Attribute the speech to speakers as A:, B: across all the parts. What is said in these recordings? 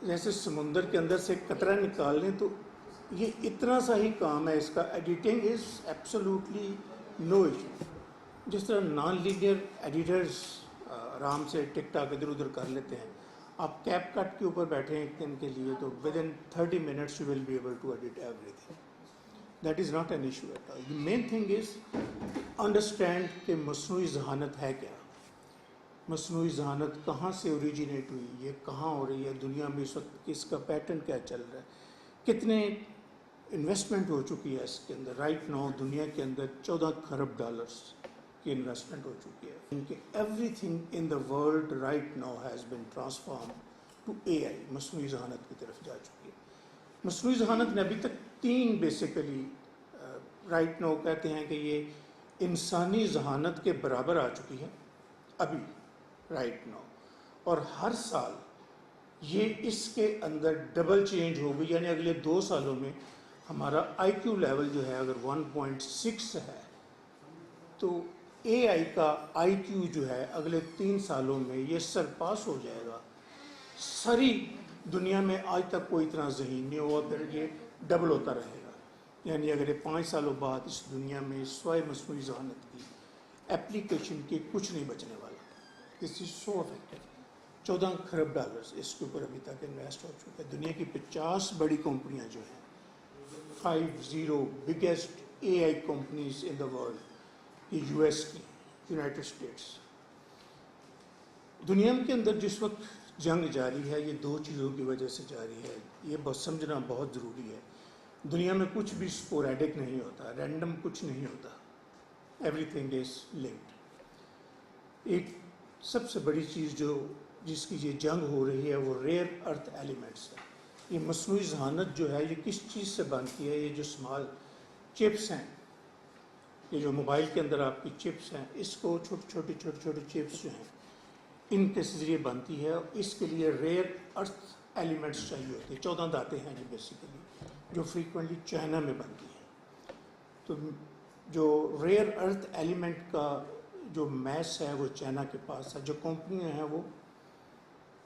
A: جیسے سمندر کے اندر سے قطرہ نکال لیں تو یہ اتنا سا ہی کام ہے اس کا. Editing is absolutely no issue. جس طرح نان لیڈر ایڈیٹرز آرام سے ٹک ٹاک ادھر ادھر کر لیتے ہیں. آپ کیپ کٹ کے اوپر بیٹھے ہیں ایک دن کے لیے تو with in 30 minutes you will be able to edit everything. That is not an issue at all. The main thing is understand کہ مصنوعی ذہانت ہے کیا, مصنوعی ذہانت کہاں سے اوریجنیٹ ہوئی, یہ کہاں ہو رہی ہے دنیا میں اس وقت, اس کا پیٹرن کیا چل رہا ہے, کتنے انویسٹمنٹ ہو چکی ہے اس کے اندر. رائٹ ناؤ دنیا کے اندر 14 خرب ڈالرز کی انویسٹمنٹ ہو چکی ہے. ان کے everything in the world right now has been transform to A I. مصنوعی ذہانت کی طرف جا چکی ہے. مصنوعی ذہانت نے ابھی تک 3 بیسیکلی رائٹ ناؤ کہتے ہیں کہ یہ انسانی ذہانت کے برابر آ چکی ہے ابھی رائٹ ناؤ, اور ہر سال یہ اس کے اندر ڈبل چینج ہوگی. یعنی اگلے 2 سالوں میں ہمارا آئی کیو لیول جو ہے اگر 1.6 ہے تو اے آئی کا آئی کیو جو ہے اگلے 3 سالوں میں یہ سرپاس ہو جائے گا. ساری دنیا میں آج تک کوئی اتنا ذہین نہیں ہوا, پھر یہ ڈبل ہوتا رہے گا. یعنی اگر یہ 5 سالوں بعد اس دنیا میں سوائے مصنوعی ذہانت کی اپلیکیشن کے کچھ نہیں بچنے والا. دس از سو افیکٹو. 14 خرب ڈالرز اس کے اوپر ابھی تک انویسٹ ہو چکے ہیں. دنیا کی 50 بڑی کمپنیاں جو ہیں 50 biggest a I companies in the world, یہ یو ایس کی, یونائٹڈ اسٹیٹس. دنیا کے اندر جس وقت جنگ جاری ہے یہ 2 چیزوں کی وجہ سے جاری ہے. یہ بس سمجھنا بہت ضروری ہے. دنیا میں کچھ بھی اسپوریڈک نہیں ہوتا, رینڈم کچھ نہیں ہوتا. Every thing is linked. ایک سب سے بڑی چیز جس کی یہ جنگ ہو رہی ہے وہ ریئر ارتھ ایلیمنٹس ہے. یہ مصنوعی ذہانت جو ہے یہ کس چیز سے بنتی ہے؟ یہ جو اسمال چپس ہیں, یہ جو موبائل کے اندر آپ کی چپس ہیں, اس کو چھوٹے چھوٹے چپس جو ہیں ان کے ذریعے بنتی ہے. اور اس کے لیے ریئر ارتھ ایلیمنٹس چاہیے ہوتے ہیں. 14 دھاتیں ہیں یہ بیسیکلی جو فریکوینٹلی چائنا میں بنتی ہیں. تو جو ریئر ارتھ ایلیمنٹ کا جو میس ہے وہ چائنا کے پاس ہے. جو کمپنیاں ہیں وہ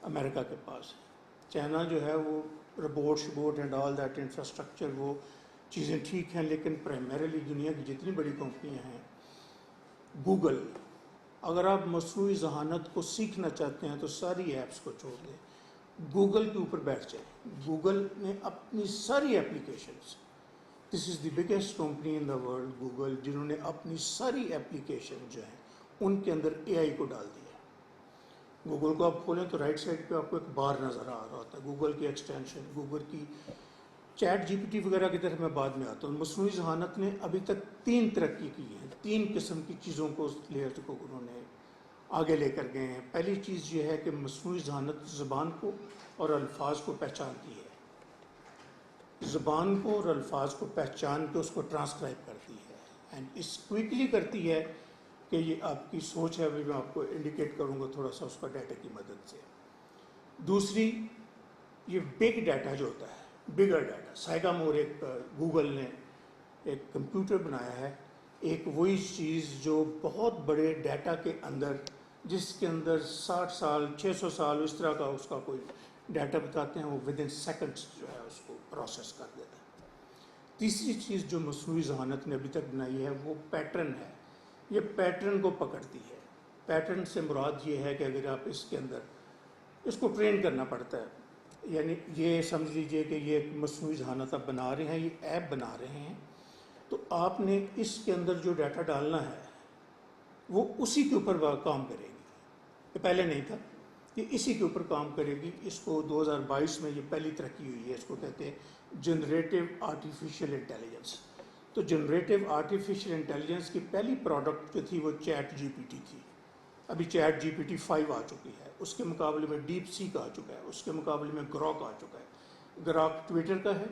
A: امریکہ کے پاس ہے. چائنا جو ہے وہ robot and all that infrastructure وہ چیزیں ٹھیک ہیں, لیکن پرائمریلی دنیا کی جتنی بڑی کمپنیاں ہیں, گوگل, اگر آپ مصنوعی ذہانت کو سیکھنا چاہتے ہیں تو ساری ایپس کو چھوڑ دیں, گوگل کے اوپر بیٹھ جائیں. گوگل نے اپنی ساری applications, this is the biggest company in the world Google, جنہوں نے اپنی ساری ایپلیکیشن جو ہیں ان کے اندر اے آئی کو ڈال دیا. گوگل کو آپ کھولیں تو رائٹ سائڈ پہ آپ کو ایک بار نظر آ رہا ہوتا ہے, گوگل کی ایکسٹینشن, گوگل کی چیٹ جی پی ٹی وغیرہ کی طرف میں بعد میں آتا ہوں. مصنوعی ذہانت نے ابھی تک 3 ترقی کی ہے, 3 قسم کی چیزوں کو لیئر کو انہوں نے آگے لے کر گئے ہیں. پہلی چیز یہ ہے کہ مصنوعی ذہانت زبان کو اور الفاظ کو پہچانتی ہے. زبان کو اور الفاظ کو پہچان کے اس کو ٹرانسکرائب کرتی ہے, اینڈ اس کوئکلی کرتی ہے کہ یہ آپ کی سوچ ہے, ابھی میں آپ کو انڈیکیٹ کروں گا تھوڑا سا اس کا ڈیٹا کی مدد سے. دوسری, یہ بگ ڈیٹا جو ہوتا ہے, بگر ڈیٹا, سائگامور ایک گوگل نے ایک کمپیوٹر بنایا ہے, ایک وہی چیز جو بہت بڑے ڈیٹا کے اندر, جس کے اندر 60 سال 600 سال اس طرح کا اس کا کوئی ڈیٹا بتاتے ہیں, وہ ود ان سیکنڈس جو ہے اس کو پروسیس کر دیتا ہے. تیسری چیز جو مصنوعی ذہانت نے ابھی تک بنائی ہے وہ پیٹرن ہے. یہ پیٹرن کو پکڑتی ہے. پیٹرن سے مراد یہ ہے کہ اگر آپ اس کے اندر اس کو ٹرین کرنا پڑتا ہے, یعنی یہ سمجھ لیجئے کہ یہ ایک مصنوعی ذہانت آپ بنا رہے ہیں, یہ ایپ بنا رہے ہیں, تو آپ نے اس کے اندر جو ڈیٹا ڈالنا ہے وہ اسی کے اوپر کام کرے گی. یہ پہلے نہیں تھا, یہ اسی کے اوپر کام کرے گی. اس کو 2022 میں یہ پہلی ترقی ہوئی ہے, اس کو کہتے ہیں جنریٹو آرٹیفیشیل انٹیلیجنس. تو جنریٹو آرٹیفیشیل انٹیلیجنس کی پہلی پروڈکٹ جو تھی وہ چیٹ جی پی ٹی تھی. ابھی چیٹ جی پی ٹی 5 آ چکی ہے, اس کے مقابلے میں ڈیپ سیک آ چکا ہے, اس کے مقابلے میں گراک آ چکا ہے. گراک ٹویٹر کا ہے,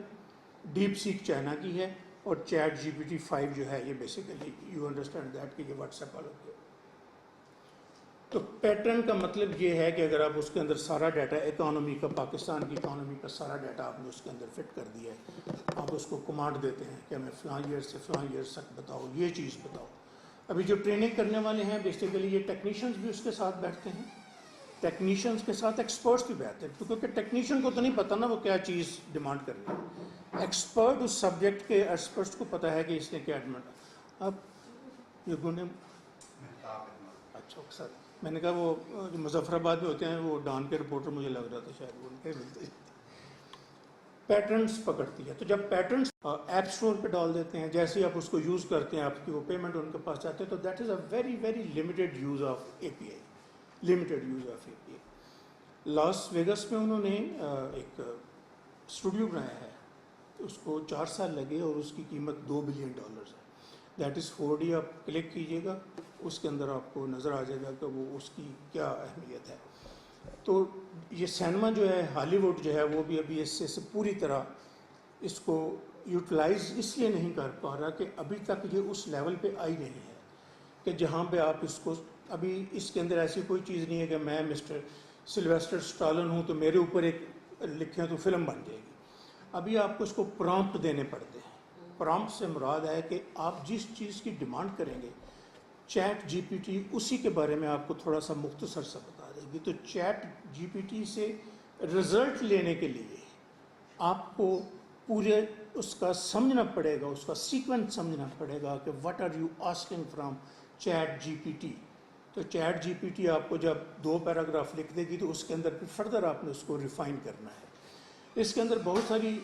A: ڈیپ سیک چائنا کی ہے, اور چیٹ جی پی ٹی 5 جو ہے یہ بیسیکلی یو انڈرسٹینڈ دیٹ کہ یہ واٹس ایپ والوں کے. تو پیٹرن کا مطلب یہ ہے کہ اگر آپ اس کے اندر سارا ڈیٹا اکانومی کا, پاکستان کی اکانومی کا سارا ڈیٹا آپ نے اس کے اندر فٹ کر دیا ہے, آپ اس کو کمانڈ دیتے ہیں کہ ہمیں فلاں ایئر سے فلاں ایئر تک بتاؤ, یہ چیز بتاؤ. ابھی جو ٹریننگ کرنے والے ہیں بیسیکلی یہ ٹیکنیشینز بھی اس کے ساتھ بیٹھتے ہیں, ٹیکنیشینس کے ساتھ ایکسپرٹس بھی بیٹھتے ہیں، کیونکہ ٹیکنیشین کو تو نہیں پتہ نا وہ کیا چیز ڈیمانڈ کرنی ہے، ایکسپرٹ اس سبجیکٹ کے ایکسپرٹس کو پتہ ہے کہ اس نے کیا ڈیمانڈ. اب یہ گنے اچھا سر میں نے کہا وہ جو مظفر آباد میں ہوتے ہیں وہ ڈان کے رپورٹر مجھے لگ رہا تھا شاید وہ ان کے ملتے پیٹرنس پکڑتی ہے. تو جب پیٹرنس ایپ اسٹور پہ ڈال دیتے ہیں، جیسے ہی آپ اس کو یوز کرتے ہیں آپ کی وہ پیمنٹ ان کے پاس جاتے ہیں، تو that is a very very limited use of A P I, limited use of A P I. Las Vegas میں انہوں نے ایک اسٹوڈیو بنایا ہے، اس کو 4 سال لگے اور اس کی قیمت $2 بلین ہے. That is 4D. آپ کلک کیجیے گا اس کے اندر آپ کو نظر آ جائے گا کہ وہ اس کی کیا اہمیت ہے. تو یہ سینما جو ہے ہالی ووڈ جو ہے وہ بھی ابھی اس سے پوری طرح اس کو یوٹیلائز اس لیے نہیں کر پا رہا کہ ابھی تک یہ اس لیول پہ آئی نہیں ہے کہ جہاں پہ آپ اس کو ابھی اس کے اندر ایسی کوئی چیز نہیں ہے کہ میں مسٹر سلویسٹر اسٹالن ہوں تو میرے اوپر ایک لکھیں تو فلم بن جائے گی. ابھی آپ کو اس کو پرامپٹ دینے پڑتے ہیں. پرامپٹ سے مراد ہے کہ آپ جس چیز کی ڈیمانڈ کریں گے چیٹ جی پی ٹی اسی کے بارے میں آپ کو تھوڑا سا مختصر سا بتا دے گی. تو چیٹ جی پی ٹی سے رزلٹ لینے کے لیے آپ کو پورے اس کا سمجھنا پڑے گا، اس کا سیکوینس سمجھنا پڑے گا کہ what are you asking from chat G P T. تو چیٹ جی پی ٹی آپ کو جب 2 پیراگراف لکھ دے گی تو اس کے اندر پھر فردر آپ نے اس کو ریفائن کرنا ہے. اس کے اندر بہت ساری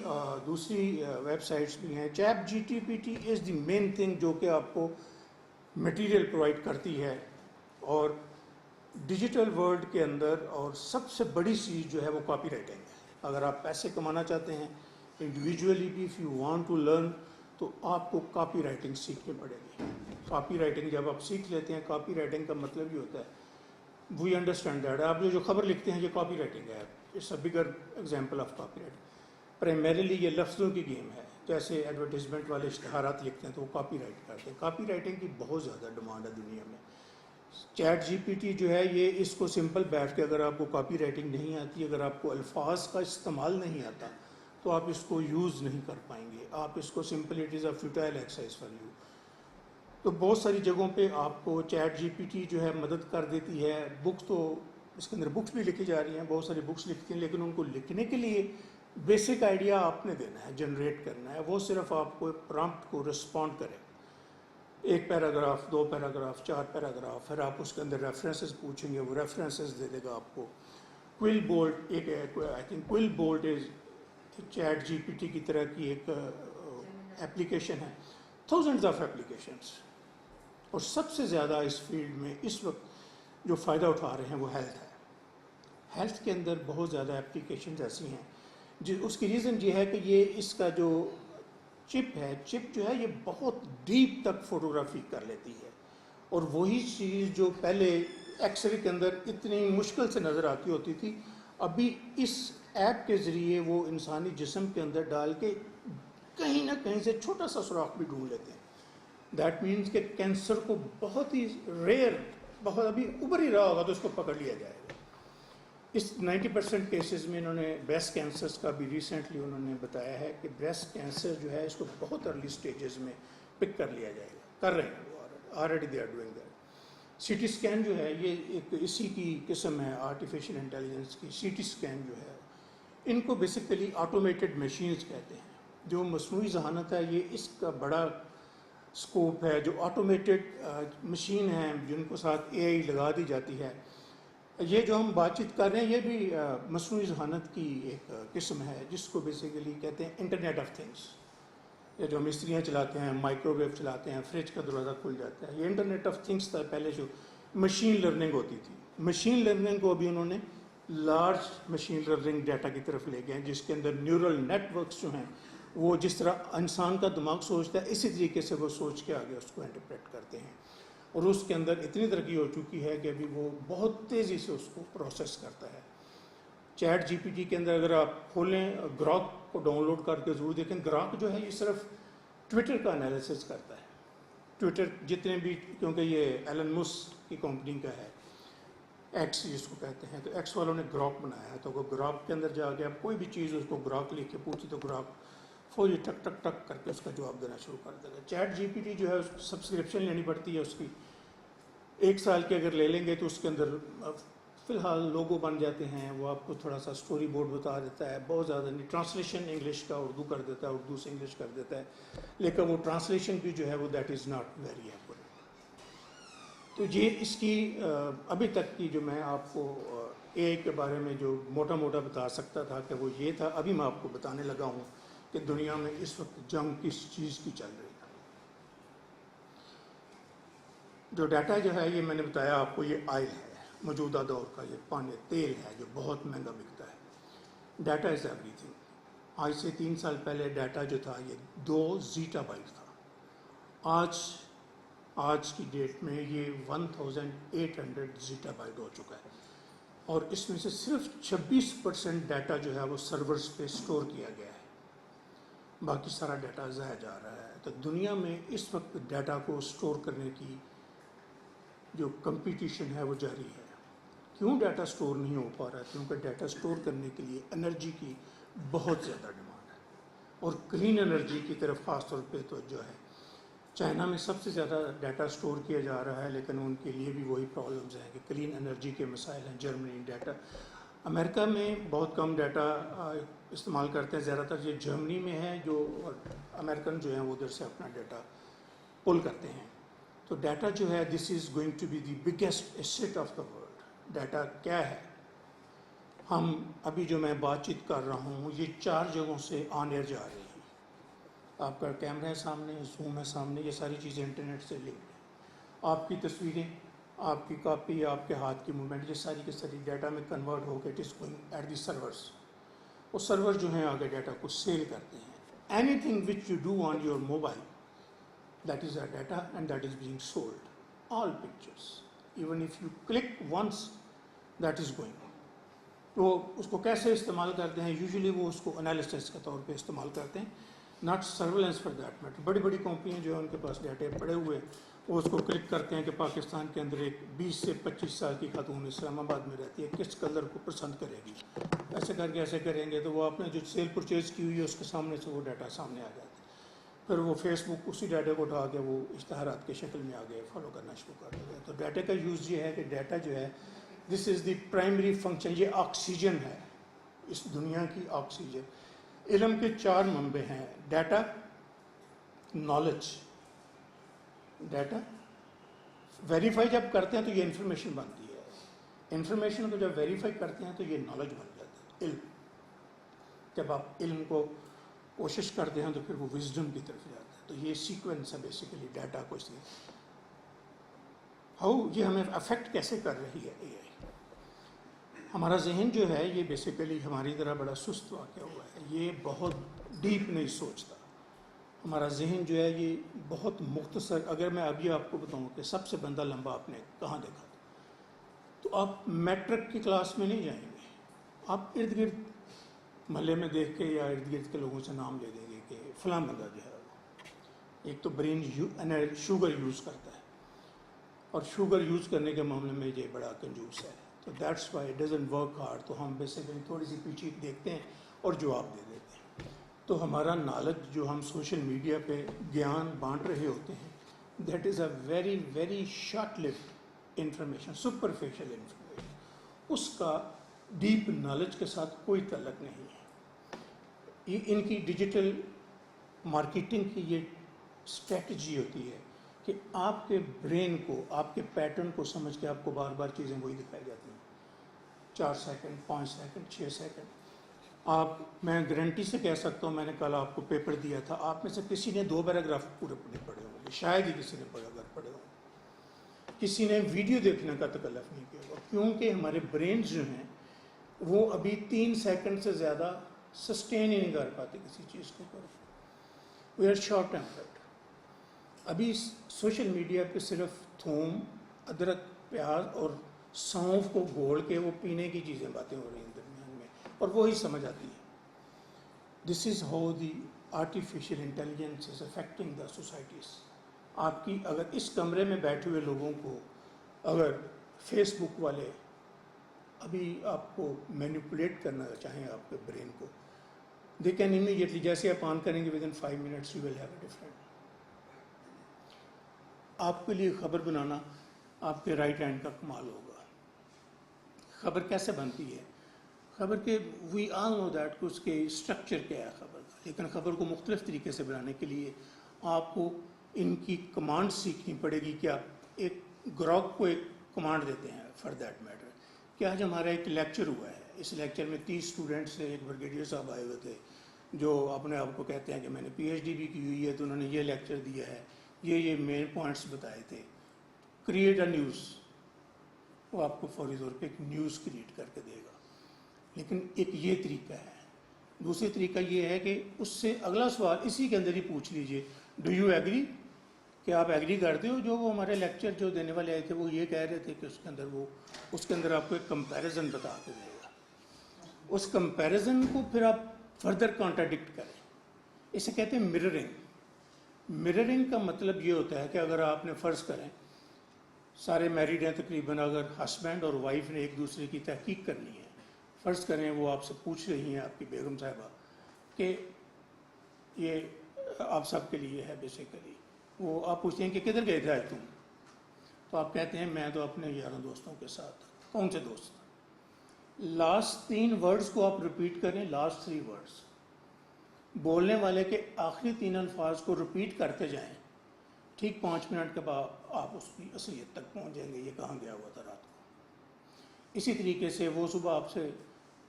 A: دوسری ویب سائٹس بھی ہیں. چیٹ جی پی ٹی از دی مین تھنگ جو کہ آپ کو مٹیریل پرووائڈ کرتی ہے. اور ڈیجیٹل ورلڈ کے اندر اور سب سے بڑی چیز جو ہے وہ کاپی رائٹنگ ہے. اگر آپ پیسے کمانا چاہتے ہیں انڈیویجولی بھی، if you want to learn, تو آپ کو کاپی رائٹنگ سیکھنی پڑے گی. کاپی رائٹنگ جب آپ سیکھ لیتے ہیں، کاپی رائٹنگ کا مطلب یہ ہوتا ہے وی انڈرسٹینڈ دیٹ آپ جو خبر لکھتے ہیں یہ کاپی رائٹنگ ہے. It's a bigger example of copywriting. Primarily یہ لفظوں کی گیم ہے. جیسے ایڈورٹیزمنٹ والے اشتہارات لکھتے ہیں تو وہ کاپی رائٹ کرتے ہیں. کاپی رائٹنگ کی بہت زیادہ ڈیمانڈ ہے دنیا میں. چیٹ جی پی ٹی جو ہے یہ اس کو سمپل بیٹھ کے اگر آپ کو کاپی رائٹنگ نہیں آتی، اگر آپ کو الفاظ کا استعمال نہیں آتا تو آپ اس کو یوز نہیں کر پائیں گے. آپ اس کو simple it is a futile exercise for you. تو بہت ساری جگہوں پہ آپ کو چیٹ جی پی ٹی جو ہے مدد کر دیتی ہے. بکس تو اس کے اندر بکس بھی لکھی جا رہی ہیں، بہت ساری بکس لکھتی ہیں، لیکن ان کو لکھنے کے لیے بیسک آئیڈیا آپ نے دینا ہے، جنریٹ کرنا ہے. وہ صرف آپ کو پرامپٹ کو رسپونڈ کرے، 1 پیراگراف 2 پیراگراف 4 پیراگراف، پھر آپ اس کے اندر ریفرنسز پوچھیں گے، وہ ریفرنسز دے دے گا آپ کو. کوئل بولٹ ایک I think QuillBot is chat G P T کی طرح کی ایک ایپلیکیشن ہے. Thousands of applications. اور سب سے زیادہ اس فیلڈ میں اس وقت جو فائدہ اٹھا رہے ہیں وہ ہیلتھ ہے. ہیلتھ کے اندر بہت زیادہ ایپلیکیشنز ایسی ہیں اس کی ریزن یہ ہے کہ یہ اس کا جو چپ ہے، چپ جو ہے یہ بہت ڈیپ تک فوٹوگرافی کر لیتی ہے. اور وہی چیز جو پہلے ایکس رے کے اندر اتنی مشکل سے نظر آتی ہوتی تھی، ابھی اس ایپ کے ذریعے وہ انسانی جسم کے اندر ڈال کے کہیں نہ کہیں سے چھوٹا سا سوراخ بھی ڈھونڈ لیتے ہیں. دیٹ مینس کہ کینسر کو بہت ہی ریئر، بہت ابھی ابھر ہی رہا ہوگا تو اس کو پکڑ لیا جائے گا. اس 90% کیسز میں انہوں نے بریسٹ کینسرز کا بھی ریسنٹلی انہوں نے بتایا ہے کہ بریسٹ کینسر جو ہے اس کو بہت ارلی سٹیجز میں پک کر لیا جائے گا. کر رہے ہیں وہ، already they are doing that. C T scan جو ہے یہ ایک اسی کی قسم ہے، آرٹیفیشیل انٹیلیجنس کی. سی ٹی اسکین جو ہے ان کو بیسیکلی آٹومیٹڈ مشینز کہتے ہیں. جو مصنوعی ذہانت ہے یہ اس کا بڑا اسکوپ ہے. جو آٹومیٹڈ مشین ہیں جن کو ساتھ اے آئی لگا دی جاتی ہے، یہ جو ہم بات چیت کر رہے ہیں یہ بھی مصنوعی ذہانت کی ایک قسم ہے جس کو بیسیکلی کہتے ہیں انٹرنیٹ آف تھنگس. یہ جو ہم استریاں چلاتے ہیں، مائکرو ویو چلاتے ہیں، فریج کا دروازہ کھل جاتا ہے، یہ انٹرنیٹ آف تھنگس تھا. پہلے جو مشین لرننگ ہوتی تھی، مشین لرننگ کو ابھی انہوں نے لارج مشین لرننگ ڈیٹا کی طرف لے گئے ہیں جس کے اندر نیورل نیٹ ورکس جو ہیں وہ جس طرح انسان کا دماغ سوچتا ہے اسی طریقے سے وہ سوچ کے آگے اس کو انٹرپریٹ کرتے ہیں. اور اس کے اندر اتنی ترقی ہو چکی ہے کہ ابھی وہ بہت تیزی سے اس کو پروسیس کرتا ہے. چیٹ جی پی ٹی کے اندر اگر آپ کھولیں، گراک کو ڈاؤن لوڈ کر کے ضرور دیکھیں. گراک جو ہے یہ صرف ٹویٹر کا انالیسس کرتا ہے. ٹویٹر جتنے بھی، کیونکہ یہ ایلن مسک کی کمپنی کا ہے، ایکس جس کو کہتے ہیں، تو ایکس والوں نے گراک بنایا ہے. تو وہ گراک کے اندر جا کے آپ کوئی بھی چیز اس کو گراک لکھ کے پوچھی تو گراک فوری ٹک ٹک ٹک کر کے اس کا جواب دینا شروع کر دے گا. چیٹ جی پی ٹی جو ہے اس کو سبسکرپشن لینی پڑتی ہے اس کی. 1 سال کی اگر لے لیں گے تو اس کے اندر فی الحال لوگو بن جاتے ہیں، وہ آپ کو تھوڑا سا اسٹوری بورڈ بتا دیتا ہے، بہت زیادہ نہیں، ٹرانسلیشن انگلش کا اردو کر دیتا ہے، اردو سے انگلش کر دیتا ہے، لیکن وہ ٹرانسلیشن بھی جو ہے وہ that is not very accurate. تو یہ اس کی ابھی تک کی جو میں آپ کو اے آئی کے بارے میں جو موٹا موٹا بتا سکتا تھا کہ وہ یہ تھا. ابھی میں آپ کو بتانے لگا ہوں کہ دنیا میں اس وقت جنگ کس چیز کی چل رہی ہے. جو ڈیٹا جو ہے یہ میں نے بتایا آپ کو، یہ آئل ہے موجودہ دور کا، یہ پانی تیل ہے جو بہت مہنگا بکتا ہے. Data is every thing. آج سے 3 سال پہلے ڈیٹا جو تھا یہ 2 زیٹا بائٹ تھا. آج کی ڈیٹ میں یہ 1800 زیٹا بائٹ ہو چکا ہے، اور اس میں سے صرف 26% ڈیٹا جو ہے وہ سرورز پہ سٹور کیا گیا ہے، باقی سارا ڈیٹا ضائع جا رہا ہے. تو دنیا میں اس وقت ڈیٹا کو سٹور کرنے کی جو کمپٹیشن ہے وہ جاری ہے. کیوں ڈیٹا سٹور نہیں ہو پا رہا ہے؟ کیونکہ ڈیٹا سٹور کرنے کے لیے انرجی کی بہت زیادہ ڈیمانڈ ہے، اور کلین انرجی کی طرف خاص طور پہ توجہ ہے. چائنا میں سب سے زیادہ ڈیٹا سٹور کیا جا رہا ہے، لیکن ان کے لیے بھی وہی پرابلمز ہیں کہ کلین انرجی کے مسائل ہیں. جرمنی ڈیٹا، امریکہ میں بہت کم ڈیٹا استعمال کرتے ہیں، زیادہ تر یہ جرمنی میں ہے جو امریکن جو ہیں وہ ادھر سے اپنا ڈیٹا پل کرتے ہیں. تو ڈیٹا جو ہے this is going to be the biggest asset of the world. Data کیا ہے؟ ہم ابھی جو میں بات چیت کر رہا ہوں یہ 4 جگہوں سے آن ایئر جا رہی ہیں. آپ کا کیمرہ ہے سامنے، زوم ہے سامنے، یہ ساری چیزیں انٹرنیٹ سے لنکڈ ہیں. آپ کی تصویریں، آپ کی کاپی، آپ کے ہاتھ کی موومنٹ، یہ ساری کی ساری ڈیٹا میں کنورٹ ہو کے it is going at the servers. وہ سرور جو ہیں آگے ڈیٹا کو سیل کرتے ہیں. Any thing which you do on your mobile that is our data and that is being sold. All pictures, even if you click once, that is going. وہ اس کو کیسے استعمال کرتے ہیں؟ یوزلی وہ اس کو انالیسس کے طور پہ استعمال کرتے ہیں، not surveillance for that matter. بڑی بڑی کمپنیاں جو ہیں ان کے پاس ڈیٹا پڑے ہوئے، وہ اس کو کلک کرتے ہیں کہ پاکستان کے اندر ایک 20 سے 25 سال کی خاتون اسلام آباد میں رہتی ہے، کس کلر کو پسند کرے گی، ایسے کر کے ایسے کریں گے تو وہ آپ نے جو سیل پرچیز کی ہوئی ہے اس کے سامنے سے وہ ڈیٹا سامنے آ جاتا ہے. پھر وہ فیس بک اسی ڈیٹا کو اٹھا کے وہ اشتہارات کی شکل میں آگے فالو کرنا شروع کر دے گا. تو ڈیٹا کا یوز یہ ہے کہ ڈیٹا جو ہے this is the primary function. یہ آکسیجن ہے اس دنیا کی، آکسیجن. علم کے 4 منبع ہیں: ڈیٹا، نالج. ڈیٹا ویریفائی جب کرتے ہیں تو یہ انفارمیشن بنتی ہے، انفارمیشن کو جب ویریفائی کرتے ہیں تو یہ نالج بن جاتا ہے، علم. جب آپ علم کو کوشش کرتے ہیں تو پھر وہ وزڈم کی طرف جاتا ہے. تو یہ سیکوینس ہے بیسیکلی ڈیٹا کو. اس لیے یہ ہمیں افیکٹ کیسے کر رہی ہے اے آئی؟ ہمارا ذہن جو ہے یہ بیسیکلی ہماری طرح بڑا سست واقع ہوا ہے، یہ بہت ڈیپ نہیں سوچتا. ہمارا ذہن جو ہے یہ بہت مختصر. اگر میں ابھی آپ کو بتاؤں کہ سب سے بندہ لمبا آپ نے کہاں دیکھا تو آپ میٹرک کی کلاس میں نہیں جائیں گے، آپ ارد گرد محلے میں دیکھ کے یا ارد گرد کے لوگوں سے نام لے دیں گے کہ فلاں بندہ جو ہے وہ ایک تو برین شوگر یوز کرتا ہے، اور شوگر یوز کرنے کے معاملے میں یہ بڑا کنجوس ہے. تو that's why it doesn't work hard. تو ہم بیسیکلی تھوڑی سی پیچھے دیکھتے ہیں اور جواب دے دیتے ہیں. تو ہمارا نالج جو ہم سوشل میڈیا پہ گیان بانٹ رہے ہوتے ہیں that is a very very short lived information, superficial information. اس کا ڈیپ نالج کے ساتھ کوئی تعلق نہیں ہے. یہ ان کی ڈیجیٹل مارکیٹنگ کی یہ اسٹریٹجی ہوتی ہے کہ آپ کے برین کو، آپ کے پیٹرن کو سمجھ کے آپ کو بار بار چیزیں وہی دکھائی جاتی ہیں. 4 سیکنڈ، 5 سیکنڈ، 6 سیکنڈ. میں گارنٹی سے کہہ سکتا ہوں، میں نے کل آپ کو پیپر دیا تھا، آپ میں سے کسی نے 2 پیراگراف پورے پڑھے ہوں گے، شاید ہی کسی نے پڑھے ہوں. کسی نے ویڈیو دیکھنے کا تکلف نہیں کیا ہوگا، کیونکہ ہمارے برینز جو ہیں وہ ابھی 3 سیکنڈ سے زیادہ سسٹین ہی نہیں کر پاتے کسی چیز کو. We are short tempered. ابھی سوشل میڈیا پہ صرف تھوم، ادرک، پیاز اور سونف کو گھول کے وہ پینے کی چیزیں باتیں ہو رہی ہیں درمیان میں، اور وہی سمجھ آتی ہے. This is how the artificial intelligence is affecting the societies. آپ کی اگر اس کمرے میں بیٹھے ہوئے لوگوں کو اگر فیس بک والے ابھی آپ کو مینیپولیٹ کرنا چاہیں آپ کے برین کو، دے کین امیڈیٹلی، جیسے آپ آن کریں گے with in 5 minutes you will have a different. آپ کے لیے خبر بنانا آپ کے رائٹ ہینڈ کا کمال ہوگا. خبر کیسے بنتی ہے. خبر کے وی آل نو دیٹ کہ اس کے اسٹرکچر کیا ہے خبر کا، لیکن خبر کو مختلف طریقے سے بنانے کے لیے آپ کو ان کی کمانڈ سیکھنی پڑے گی کہ آپ ایک گروہ کو ایک کمانڈ دیتے ہیں فار دیٹ میٹر. کہ آج ہمارا ایک لیکچر ہوا ہے، اس لیکچر میں 30 اسٹوڈنٹس سے ایک بریگیڈیئر صاحب آئے ہوئے تھے جو اپنے آپ کو کہتے ہیں کہ میں نے پی ایچ ڈی بھی کی ہوئی ہے، تو انہوں نے یہ لیکچر دیا ہے، یہ مین پوائنٹس بتائے تھے. کریٹ اے نیوز، وہ آپ کو فوری طور پہ ایک نیوز کریٹ کر کے دے گا. لیکن ایک یہ طریقہ ہے. دوسری طریقہ یہ ہے کہ اس سے اگلا سوال اسی کے اندر ہی پوچھ لیجئے، ڈو یو ایگری، کہ آپ ایگری کرتے ہو جو وہ ہمارے لیکچر جو دینے والے آئے تھے وہ یہ کہہ رہے تھے کہ اس کے اندر آپ کو ایک کمپیریزن بتا کے دے گا. اس کمپیریزن کو پھر آپ فردر کانٹراڈکٹ کریں. اسے کہتے ہیں مررنگ. مررنگ کا مطلب یہ ہوتا ہے کہ اگر آپ نے فرض کریں سارے میریڈ ہیں تقریباً، اگر ہسبینڈ اور وائف نے ایک دوسرے کی تحقیق کرنی ہے، فرض کریں وہ آپ سے پوچھ رہی ہیں آپ کی بیگم صاحبہ کہ یہ آپ سب کے لیے ہے بیسیکلی، وہ آپ پوچھتے ہیں کہ کدھر گئے تھے آج تم، تو آپ کہتے ہیں میں تو اپنے یاروں دوستوں کے ساتھ. کون سے دوست؟ لاسٹ 3 ورڈز کو آپ ریپیٹ کریں، لاسٹ 3 ورڈز بولنے والے کے آخری 3 الفاظ کو ریپیٹ کرتے جائیں. ٹھیک 5 منٹ کے بعد آپ اس کی اصلیت تک پہنچ جائیں گے، یہ کہاں گیا ہوا تھا رات کو. اسی طریقے سے وہ صبح آپ سے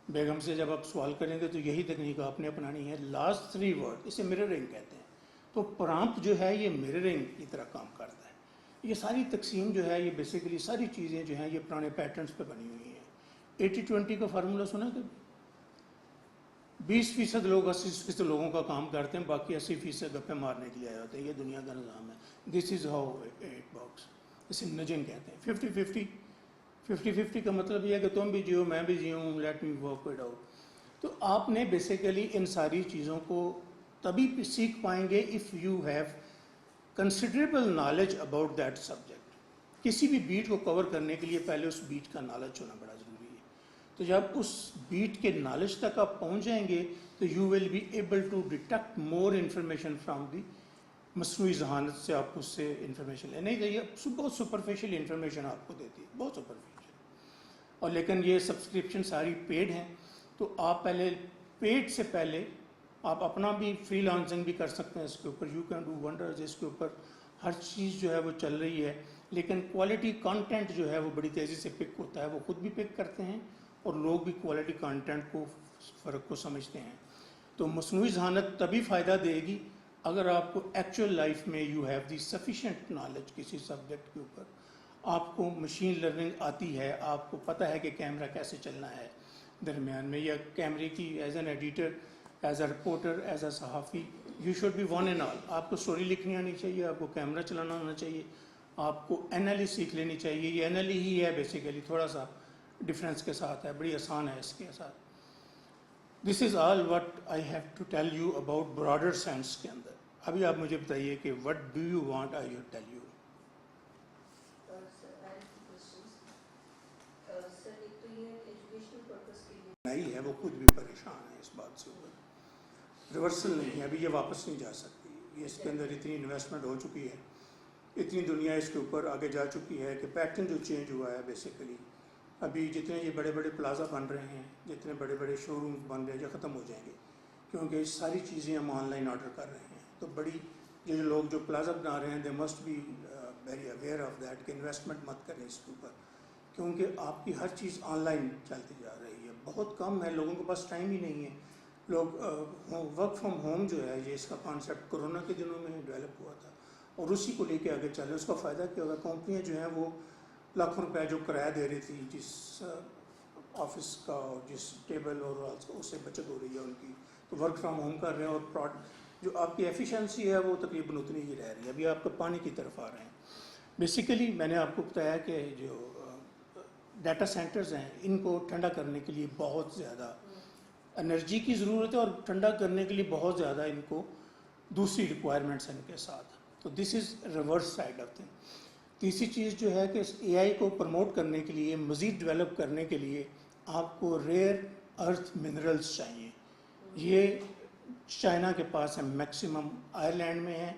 A: بیگم سے جب آپ سوال کریں گے تو یہی تکنیک آپ نے اپنانی ہے. لاسٹ 3 ورڈ، اسے مررنگ کہتے ہیں. تو پرامپٹ جو ہے یہ مررنگ کی طرح کام کرتا ہے. یہ ساری تقسیم جو ہے یہ بیسیکلی ساری چیزیں جو ہیں یہ پرانے پیٹرنز پہ بنی ہوئی ہیں. 80-20 کا فارمولہ سنا کہ 20% لوگ 80% لوگوں کا کام کرتے ہیں، باقی 80% گپے مارنے کے لیے آئے ہوتے ہیں. یہ دنیا کا نظام ہے. This is how it works. اسے نجنگ کہتے ہیں. 50-50 کا مطلب یہ ہے کہ تم بھی جیو میں بھی جیوں، let me work it out. تو آپ نے بیسیکلی ان ساری چیزوں کو تبھی سیکھ پائیں گے if you have considerable knowledge about that subject. کسی بھی بیٹ کو کور کرنے کے لیے پہلے اس بیٹ کا نالج ہونا بڑا ضروری ہے. تو جب اس بیٹ کے نالج تک آپ پہنچ جائیں گے تو you will be able to detect more information from the. مصنوعی ذہانت سے آپ اس سے انفارمیشن لینے چاہیے. بہت سپرفیشل انفارمیشن آپ کو دیتی ہے، بہت سپرفیشل. اور لیکن یہ سبسکرپشن ساری پیڈ ہیں، تو آپ پہلے پیڈ سے پہلے آپ اپنا بھی فری لانسنگ بھی کر سکتے ہیں اس کے اوپر. You can do wonders. اس کے اوپر ہر چیز جو ہے وہ چل رہی ہے. لیکن کوالٹی کانٹینٹ جو ہے وہ بڑی تیزی سے پک ہوتا ہے. وہ خود بھی پک کرتے ہیں اور لوگ بھی کوالٹی کانٹینٹ کو فرق کو سمجھتے ہیں. تو مصنوعی ذہانت تبھی فائدہ دے گی اگر آپ کو ایکچوئل لائف میں you have the sufficient knowledge کسی سبجیکٹ کے اوپر. آپ کو مشین لرننگ آتی ہے، آپ کو پتہ ہے کہ کیمرہ کیسے چلنا ہے درمیان میں، یا کیمرے کی as an editor, as a reporter, as a صحافی you should be one and all. آپ کو اسٹوری لکھنی آنی چاہیے، آپ کو کیمرہ چلانا آنا چاہیے، آپ کو این ایل ای سیکھ لینی چاہیے. یہ این ایل ای ہی ہے بیسیکلی، تھوڑا سا ڈفرینس کے ساتھ ہے، بڑی آسان ہے اس کے ساتھ. This is all what I have to tell you about broader sense کے اندر. ابھی آپ مجھے بتائیے کہ what do you want I you tell you. نہیں ہے، وہ خود بھی پریشان ہے اس بات سے. ریورسل نہیں ہے، ابھی یہ واپس نہیں جا سکتی. یہ اس کے اندر اتنی انویسٹمنٹ ہو چکی ہے، اتنی دنیا اس کے اوپر آگے جا چکی ہے کہ پیٹرن جو چینج ہوا ہے بیسیکلی. ابھی جتنے یہ بڑے بڑے پلازا بن رہے ہیں، جتنے بڑے بڑے شو رومز بن رہے ہیں، یہ ختم ہو جائیں گے کیونکہ ساری چیزیں ہم آن لائن آرڈر کر رہے ہیں. تو بڑی یہ لوگ جو پلازا بنا رہے ہیں they must be very aware of that کہ انویسٹمنٹ مت کریں اس کے اوپر، کیونکہ آپ کی ہر چیز آن لائن چلتی جا رہی ہے. بہت کم ہے، لوگوں کے پاس ٹائم ہی نہیں ہے. لوگ ورک فرام ہوم جو ہے یہ اس کا کانسیپٹ کرونا کے دنوں میں ڈیولپ ہوا تھا اور اسی کو لے کے آگے چل رہے. اس کا فائدہ کیا ہوگا؟ کمپنیاں جو ہیں وہ لاکھوں روپے جو کرایہ دے رہی تھی جس آفس کا اور جس ٹیبل اور اس سے بچت ہو رہی ہے ان کی، تو ورک فرام ہوم کر رہے ہیں اور جو آپ کی ایفیشنسی ہے وہ تقریباً اتنی ہی رہ رہی ہے. ابھی آپ کو پانی کی طرف آ رہے ہیں. بیسیکلی میں نے آپ کو بتایا کہ جو ڈیٹا سینٹرز ہیں ان کو ٹھنڈا کرنے کے لیے بہت زیادہ انرجی کی ضرورت ہے اور ٹھنڈا کرنے کے لیے بہت زیادہ ان کو دوسری ریکوائرمنٹس ہیں ان کے ساتھ. تو this is reverse side of thing. تیسری چیز جو ہے کہ اے آئی کو پروموٹ کرنے کے لیے، مزید ڈیولپ کرنے کے لیے آپ کو ریئر ارتھ منرلز چاہیے. یہ چائنا کے پاس ہے میکسیمم، آئرلینڈ میں ہے،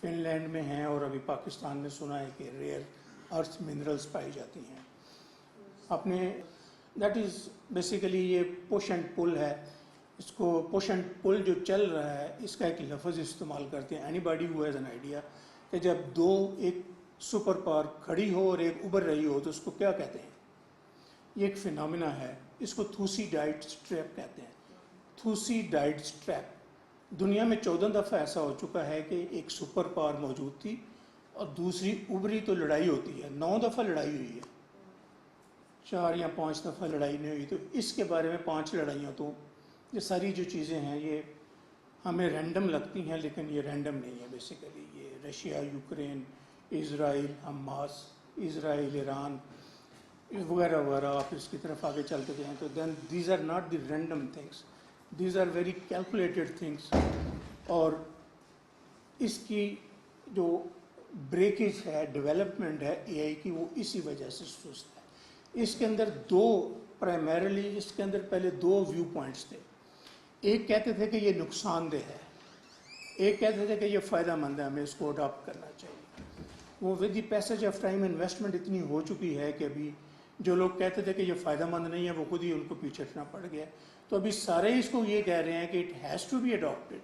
A: فن لینڈ میں ہیں، اور ابھی پاکستان میں سنا ہے کہ ریئر ارتھ منرلز پائی جاتی ہیں. اپنے دیٹ از بیسیکلی یہ پش اینڈ پل ہے. اس کو پش اینڈ پل جو چل رہا ہے اس کا ایک لفظ استعمال کرتے ہیں, any body who has an idea, کہ جب دو ایک سپر پاور کھڑی ہو اور ایک ابھر رہی ہو تو اس کو کیا کہتے ہیں. یہ ایک فینومینا ہے, اس کو تھوسیڈائڈس ٹریپ کہتے ہیں. تھوسیڈائڈس ٹریپ دنیا میں 14 دفعہ ایسا ہو چکا ہے کہ ایک سپر پاور موجود تھی اور دوسری ابھری تو لڑائی ہوتی ہے, 9 دفعہ لڑائی ہوئی ہے, 4 یا 5 دفعہ لڑائی نہیں ہوئی. تو اس کے بارے میں 5 لڑائیاں, تو یہ ساری جو چیزیں ہیں یہ ہمیں رینڈم لگتی ہیں لیکن یہ رینڈم نہیں ہے. بیسیکلی یہ رشیا, یوکرین, اسرائیل, حماس, اسرائیل, ایران وغیرہ وغیرہ, آپ اس کی طرف آگے چلتے جائیں تو then these are not the random things, these are very calculated things. اور اس کی جو بریکیج ہے, ڈیولپمنٹ ہے اے آئی کی, وہ اسی وجہ سے سست ہے. اس کے اندر پرائمریلی اس کے اندر پہلے 2 ویو پوائنٹس تھے. ایک کہتے تھے کہ یہ نقصان دہ ہے, ایک کہتے تھے کہ یہ فائدہ مند ہے, ہمیں اس کو اڈاپٹ کرنا چاہیے. وہ with the passage of time investment اتنی ہو چکی ہے کہ ابھی جو لوگ کہتے تھے کہ یہ فائدہ مند نہیں ہے وہ خود ہی ان کو پیچھے ہٹنا پڑ گیا. تو ابھی سارے اس کو یہ کہہ رہے ہیں کہ it has to be adapted,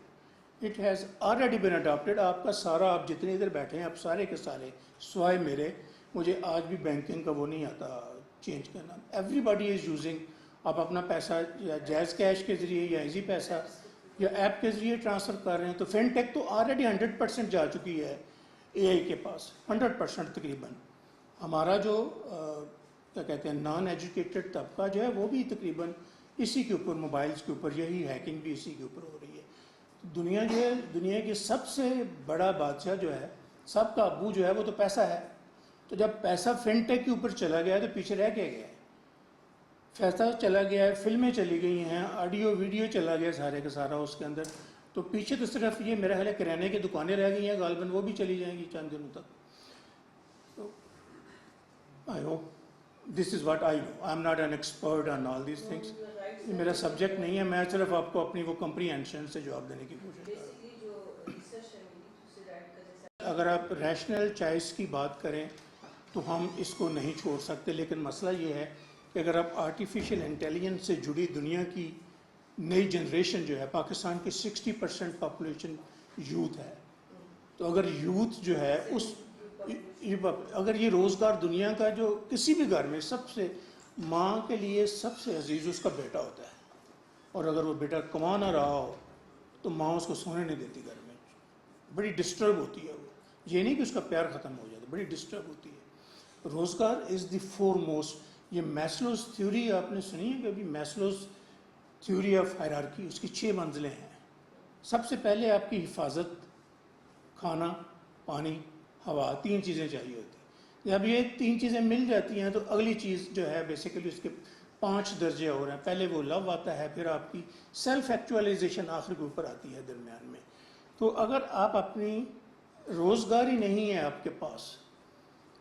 A: it has already been adapted. آپ کا سارا, آپ جتنے ادھر بیٹھے ہیں آپ سارے کے سارے سوائے میرے, مجھے آج بھی بینکنگ کا وہ نہیں آتا چینج کرنا. Every body is using. آپ اپنا پیسہ یا جائز کیش کے ذریعے یا ایزی پیسہ یا ایپ کے ذریعے ٹرانسفر کر رہے ہیں. تو فن ٹیک تو آلریڈی 100% جا چکی ہے اے آئی کے پاس, 100% تقریباً. ہمارا جو کیا کہتے ہیں نان ایجوکیٹڈ طبقہ جو ہے وہ بھی تقریباً اسی کے اوپر, موبائلز کے اوپر, یہی ہیکنگ بھی اسی کے اوپر ہو رہی ہے. دنیا جو ہے, دنیا کے سب سے بڑا بادشاہ جو ہے, سب کا ابو جو ہے وہ تو پیسہ ہے. تو جب پیسہ فن ٹیک کے اوپر چلا گیا ہے تو پیچھے رہ کے گیا ہے. پیسہ چلا گیا ہے, فلمیں چلی گئی ہیں, آڈیو ویڈیو چلا گیا سارے کا سارا اس کے اندر. تو پیچھے تو صرف یہ میرا خیال ہے کرانے کی دکانیں رہ گئی ہیں غالباً, وہ بھی چلی جائیں گی چند دنوں تک. تو I hope this is what I know. I am not an expert on all these things. یہ میرا سبجیکٹ نہیں ہے, میں صرف آپ کو اپنی وہ کمپریہنشن سے جواب دینے کی کوشش کر رہا ہوں. اگر آپ ریشنل چوائس کی بات کریں تو ہم اس کو نہیں چھوڑ سکتے, لیکن مسئلہ یہ ہے کہ اگر آپ آرٹیفیشیل انٹیلیجنس سے جڑی دنیا کی نئی جنریشن جو ہے, پاکستان کی 60% پاپولیشن یوتھ ہے, تو اگر یوتھ جو ہے اگر یہ روزگار دنیا کا جو کسی بھی گھر میں سب سے ماں کے لیے سب سے عزیز اس کا بیٹا ہوتا ہے, اور اگر وہ بیٹا کما نہ رہا ہو تو ماں اس کو سونے نہیں دیتی گھر میں, بڑی ڈسٹرب ہوتی ہے وہ. یہ نہیں کہ اس کا پیار ختم ہو جاتا, بڑی ڈسٹرب ہوتی ہے. روزگار از دی فور موسٹ. یہ میسلوز تھیوری آپ نے سنی ہے کہ ابھی, میسلوز تھیوری آف ہائرارکی, اس کی 6 منزلیں ہیں. سب سے پہلے آپ کی حفاظت, کھانا, پانی, ہوا, 3 چیزیں چاہیے ہوتی ہیں. جب یہ 3 چیزیں مل جاتی ہیں تو اگلی چیز جو ہے بیسیکلی اس کے 5 درجے اور ہیں. پہلے وہ لو آتا ہے, پھر آپ کی سیلف ایکچوائلائزیشن آخر کے اوپر آتی ہے درمیان میں. تو اگر آپ اپنی روزگار ہی نہیں ہے آپ کے پاس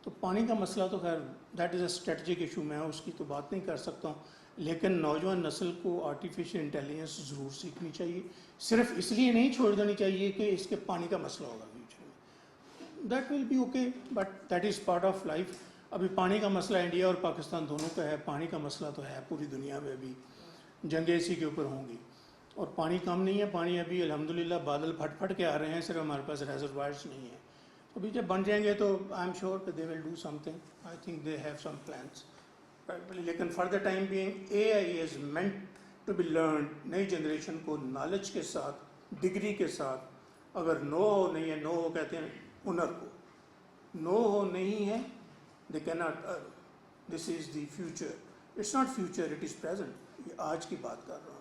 A: تو پانی کا مسئلہ تو خیر that is a strategic issue, میں اس کی تو بات نہیں کر سکتا ہوں. لیکن نوجوان نسل کو آرٹیفیشیل انٹیلیجنس ضرور سیکھنی چاہیے. صرف اس لیے نہیں چھوڑ دینی چاہیے کہ اس کے پانی کا مسئلہ ہوگا فیوچر میں, that will be okay, but that is part of life. ابھی پانی کا مسئلہ انڈیا اور پاکستان دونوں کا ہے, پانی کا مسئلہ تو ہے پوری دنیا میں, ابھی جنگیں اسی کے اوپر ہوں گی. اور پانی کم نہیں ہے, پانی ابھی الحمدللہ بادل پھٹ پھٹ کے آ رہے ہیں, صرف ہمارے پاس ریزروائرس نہیں ہیں. ابھی جب بن جائیں گے تو آئی ایم شیور کہ they will do something. I think they have some plans. لیکن for the time being A I is meant to be learned. نئی جنریشن کو نالج کے ساتھ, ڈگری کے ساتھ, اگر نو ہو نہیں ہے, نو ہو کہتے ہیں ہنر کو, نو ہو نہیں ہے, دے کی not earn. This is the future. It's not future, it is present. یہ آج کی بات کر رہا ہوں.